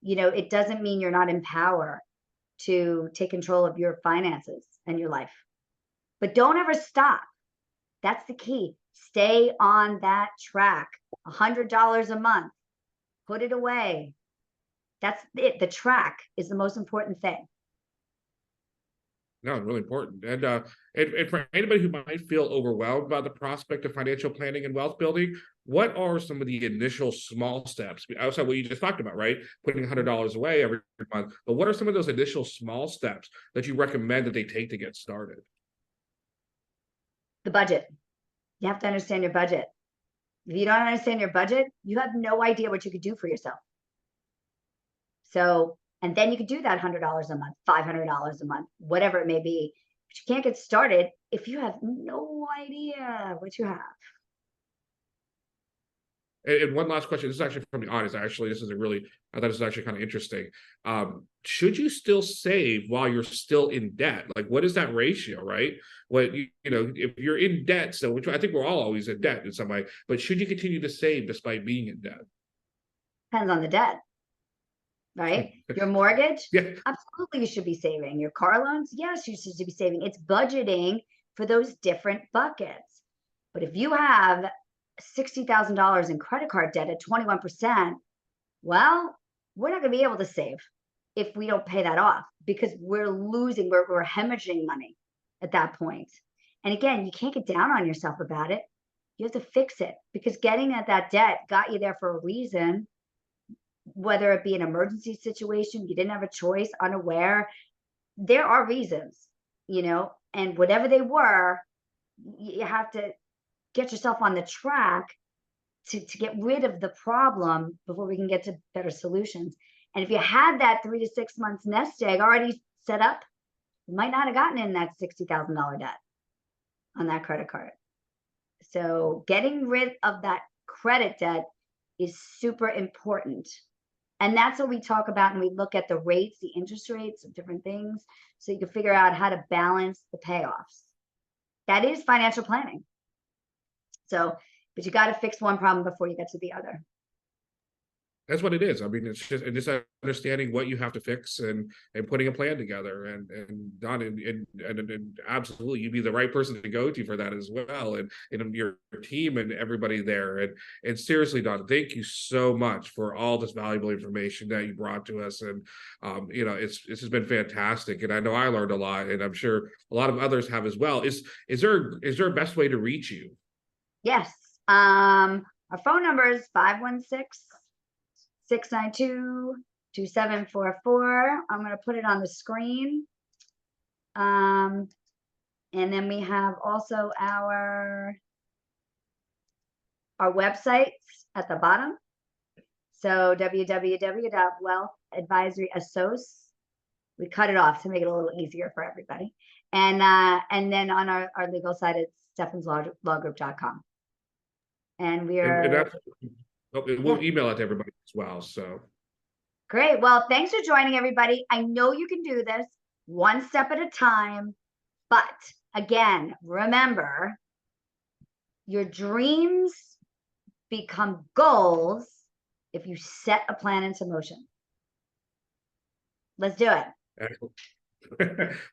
it doesn't mean you're not in power to take control of your finances and your life. But don't ever stop. That's the key. Stay on that track. $100 a month. Put it away. That's it. The track is the most important thing. No, really important. And for anybody who might feel overwhelmed by the prospect of financial planning and wealth building, what are some of the initial small steps outside what you just talked about, right? Putting $100 away every month. But what are some of those initial small steps that you recommend that they take to get started? The budget. You have to understand your budget. If you don't understand your budget, you have no idea what you could do for yourself. So, and then you could do that $100 a month, $500 a month, whatever it may be. But you can't get started if you have no idea what you have. And one last question. This is actually from the audience. Actually, I thought this is actually kind of interesting. Should you still save while you're still in debt? Like, what is that ratio, right? If you're in debt, so which I think we're all always in debt in some way, but should you continue to save despite being in debt? Depends on the debt, right? Your mortgage, yeah, absolutely you should be saving. Your car loans, yes, you should be saving. It's budgeting for those different buckets. But if you have $60,000 in credit card debt at 21%, well, we're not going to be able to save if we don't pay that off, because we're hemorrhaging money at that point. And again, you can't get down on yourself about it. You have to fix it, because getting at that debt got you there for a reason, whether it be an emergency situation, you didn't have a choice, unaware. There are reasons, and whatever they were, you have to get yourself on the track to get rid of the problem before we can get to better solutions. And if you had that 3 to 6 months nest egg already set up, you might not have gotten in that $60,000 debt on that credit card. So getting rid of that credit debt is super important. And that's what we talk about, and we look at the rates, the interest rates of different things, so you can figure out how to balance the payoffs. That is financial planning. So, but you got to fix one problem before you get to the other. That's what it is. I mean, it's just understanding what you have to fix and putting a plan together. And Don, and absolutely, you'd be the right person to go to for that as well, and your team and everybody there. And seriously, Don, thank you so much for all this valuable information that you brought to us. And this has been fantastic. And I know I learned a lot, and I'm sure a lot of others have as well. Is there a best way to reach you? Yes. Our phone number is 516-692-2744. I'm going to put it on the screen. And then we have also our websites at the bottom. So www.wealthadvisoryassociates. We cut it off to make it a little easier for everybody. And then on our legal side, it's stefanslawgroup.com. And we And are, we'll email it to everybody as well. So great. Well, thanks for joining, everybody. I know you can do this one step at a time. But again, remember, your dreams become goals if you set a plan into motion. Let's do it.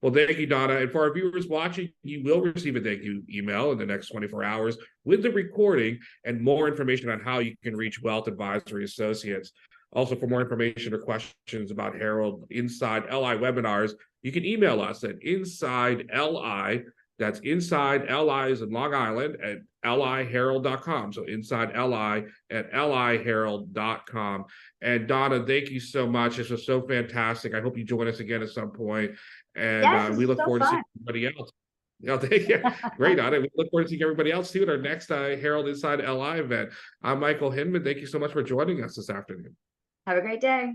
Well, thank you, Donna. And for our viewers watching, you will receive a thank you email in the next 24 hours with the recording and more information on how you can reach Wealth Advisory Associates. Also, for more information or questions about Herald InsideLI webinars, you can email us at InsideLI. That's InsideLI is in Long Island at liherald.com. So InsideLI at liherald.com. And Donna, thank you so much. This was so fantastic. I hope you join us again at some point. And Yes, we look so forward to fun. seeing everybody else. Yeah, thank you. Great, Donna. We look forward to seeing everybody else too at our next Herald InsideLI event. I'm Michael Hinman. Thank you so much for joining us this afternoon. Have a great day.